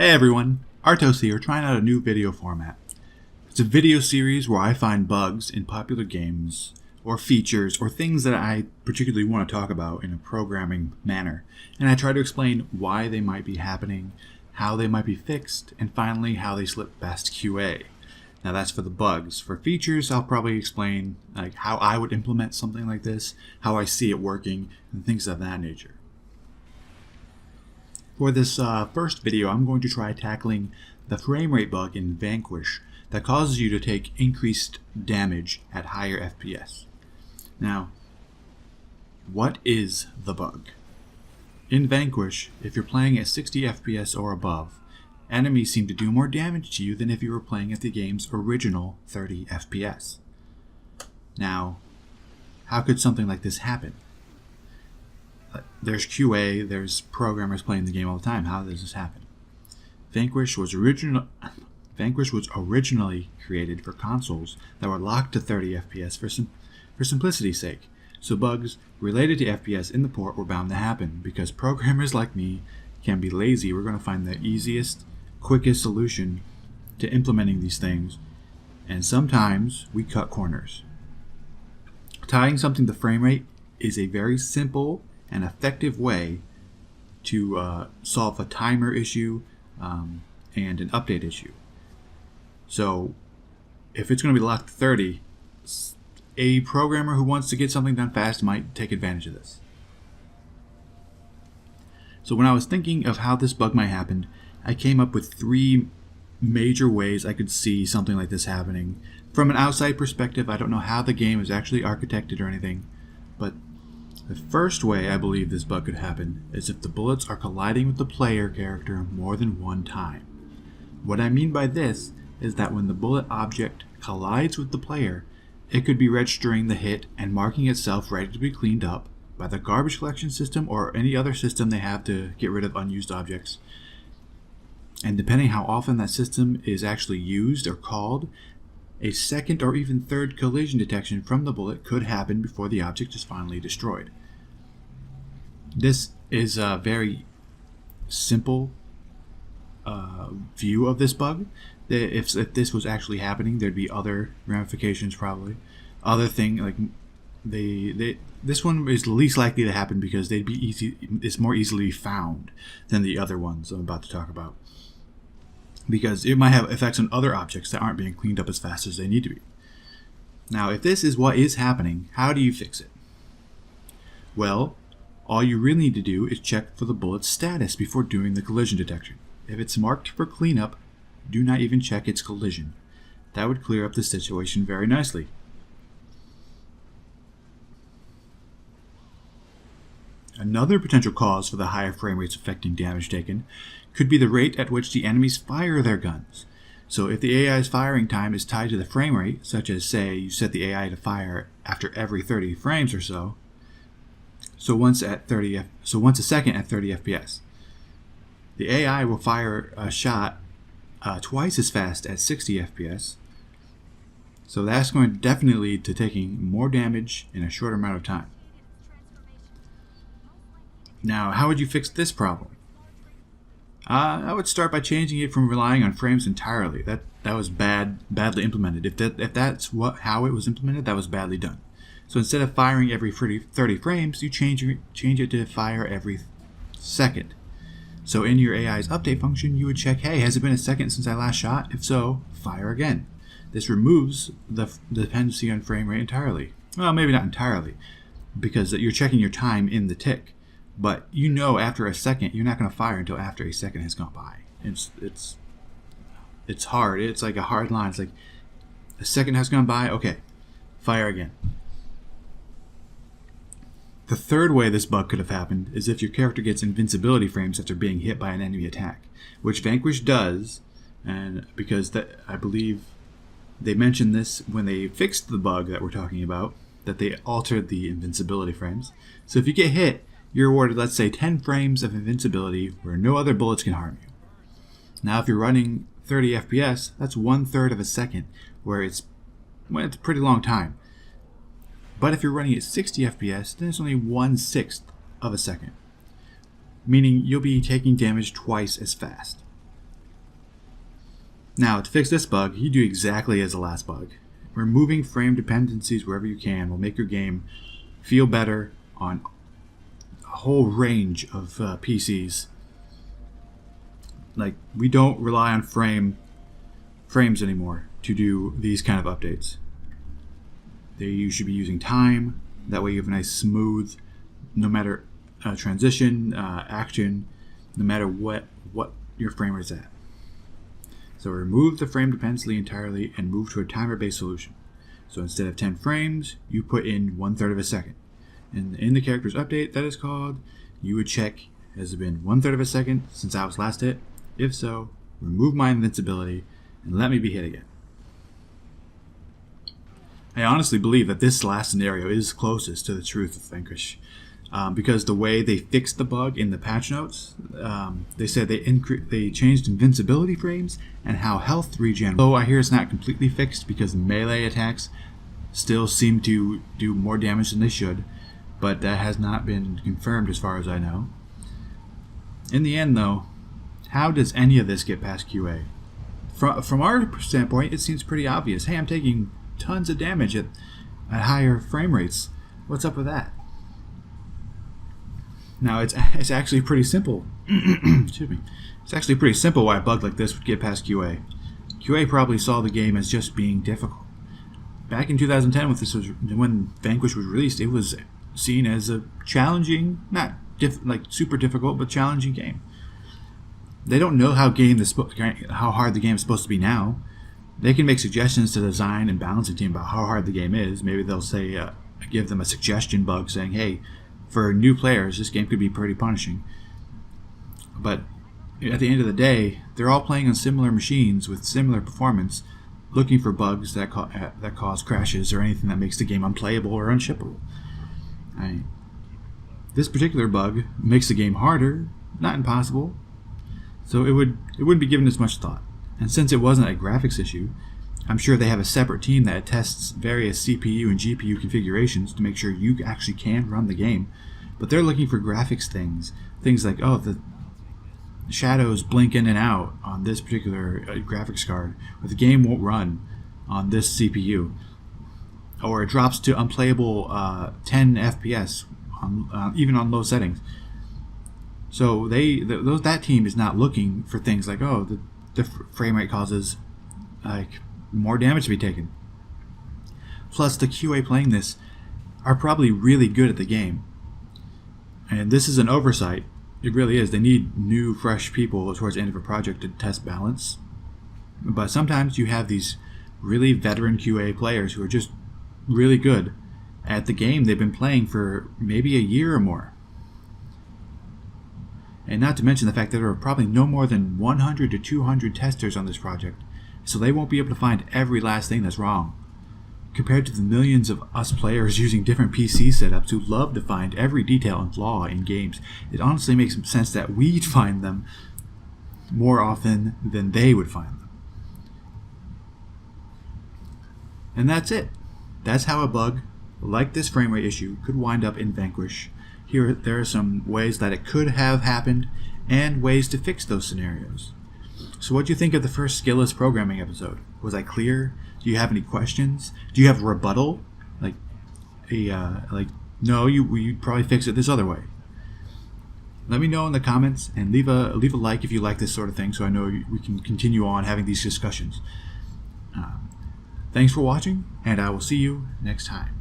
Hey everyone, Artos here, trying out a new video format. It's a video series where I find bugs in popular games, or features, or things that I particularly want to talk about in a programming manner, and I try to explain why they might be happening, how they might be fixed, and finally how they slip past QA. Now that's for the bugs. For features, I'll probably explain how I would implement something like this, how I see it working, and things of that nature. For this first video, I'm going to try tackling the frame rate bug in Vanquish that causes you to take increased damage at higher FPS. Now, what is the bug? In Vanquish, if you're playing at 60 FPS or above, enemies seem to do more damage to you than if you were playing at the game's original 30 FPS. Now, how could something like this happen? There's QA, there's programmers playing the game all the time. How does this happen? Vanquish was originally created for consoles that were locked to 30 FPS for simplicity's sake. So bugs related to FPS in the port were bound to happen. Because programmers like me can be lazy, we're going to find the easiest, quickest solution to implementing these things. And sometimes we cut corners. Tying something to frame rate is a very simple an effective way to solve a timer issue and an update issue. So if it's going to be locked to 30, a programmer who wants to get something done fast might take advantage of this. So when I was thinking of how this bug might happen, I came up with three major ways I could see something like this happening. From an outside perspective, I don't know how the game is actually architected or anything, but the first way I believe this bug could happen is if the bullets are colliding with the player character more than one time. What I mean by this is that when the bullet object collides with the player, it could be registering the hit and marking itself ready to be cleaned up by the garbage collection system or any other system they have to get rid of unused objects. And depending how often that system is actually used or called, a second or even third collision detection from the bullet could happen before the object is finally destroyed. This is a very simple view of this bug. If this was actually happening, there'd be other ramifications probably. Other thing like this one is least likely to happen because it's more easily found than the other ones I'm about to talk about. Because it might have effects on other objects that aren't being cleaned up as fast as they need to be. Now, if this is what is happening, how do you fix it? Well, all you really need to do is check for the bullet's status before doing the collision detection. If it's marked for cleanup, do not even check its collision. That would clear up the situation very nicely. Another potential cause for the higher frame rates affecting damage taken could be the rate at which the enemies fire their guns. So if the AI's firing time is tied to the frame rate, such as say you set the AI to fire after every 30 frames or so, so once a second at 30 FPS, the AI will fire a shot twice as fast at 60 FPS. So that's going to definitely lead to taking more damage in a shorter amount of time. Now, how would you fix this problem? I would start by changing it from relying on frames entirely. That was badly implemented. If that's how it was implemented, that was badly done. So instead of firing every 30 frames, you change it to fire every second. So in your AI's update function, you would check, hey, has it been a second since I last shot? If so, fire again. This removes the dependency on frame rate entirely. Well, maybe not entirely, because you're checking your time in the tick. But you know after a second, you're not going to fire until after a second has gone by. It's hard. It's like a hard line. It's like a second has gone by, okay, fire again. The third way this bug could have happened is if your character gets invincibility frames after being hit by an enemy attack, which Vanquish does, and because I believe they mentioned this when they fixed the bug that we're talking about, that they altered the invincibility frames. So if you get hit, you're awarded, let's say, 10 frames of invincibility where no other bullets can harm you. Now, if you're running 30 FPS, that's 1/3 of a second, where it's a pretty long time. But if you're running at 60 FPS, then it's only 1/6 of a second, meaning you'll be taking damage twice as fast. Now, to fix this bug, you do exactly as the last bug. Removing frame dependencies wherever you can will make your game feel better on a whole range of PCs. Like, we don't rely on frames anymore to do these kind of updates. You should be using time. That way you have a nice smooth, no matter transition, action, no matter what your frame rate's at. So remove the frame dependency entirely and move to a timer-based solution. So instead of 10 frames, you put in 1/3 of a second. And in the character's update that is called, you would check, has it been 1/3 of a second since I was last hit? If so, remove my invincibility and let me be hit again. I honestly believe that this last scenario is closest to the truth of Vanquish. Because the way they fixed the bug in the patch notes, they said they changed invincibility frames and how health regen. Though I hear it's not completely fixed because melee attacks still seem to do more damage than they should, but that has not been confirmed as far as I know. In the end, though, how does any of this get past QA? From our standpoint, it seems pretty obvious. Hey, I'm taking tons of damage at higher frame rates. What's up with that? Now, it's actually pretty simple. Excuse me. It's actually pretty simple why a bug like this would get past QA. QA probably saw the game as just being difficult. Back in 2010, when Vanquish was released, it was seen as a challenging, not super difficult, but challenging game. They don't know how hard the game is supposed to be now. They can make suggestions to the design and balancing team about how hard the game is. Maybe they'll say, give them a suggestion bug saying, hey, for new players, this game could be pretty punishing. But at the end of the day, they're all playing on similar machines with similar performance, looking for bugs that cause crashes or anything that makes the game unplayable or unshippable. This particular bug makes the game harder, not impossible, so it wouldn't be given as much thought. And since it wasn't a graphics issue, I'm sure they have a separate team that tests various CPU and GPU configurations to make sure you actually can run the game. But they're looking for graphics things like, oh, the shadows blink in and out on this particular graphics card, or the game won't run on this CPU, or it drops to unplayable 10 FPS even on low settings. So that team is not looking for things like, oh, the frame rate causes like more damage to be taken. Plus, the QA playing this are probably really good at the game, and this is an oversight. It really is. They need new, fresh people towards the end of a project to test balance. But sometimes you have these really veteran QA players who are just really good at the game they've been playing for maybe a year or more. And not to mention the fact that there are probably no more than 100 to 200 testers on this project, so they won't be able to find every last thing that's wrong. Compared to the millions of us players using different PC setups who love to find every detail and flaw in games, it honestly makes sense that we'd find them more often than they would find them. And that's it. That's how a bug like this frame rate issue could wind up in Vanquish. There are some ways that it could have happened and ways to fix those scenarios. So what do you think of the first Skillless Programming episode? Was I clear? Do you have any questions? Do you have a rebuttal? No, you'd probably fix it this other way. Let me know in the comments and leave a like if you like this sort of thing, so I know we can continue on having these discussions. Thanks for watching, and I will see you next time.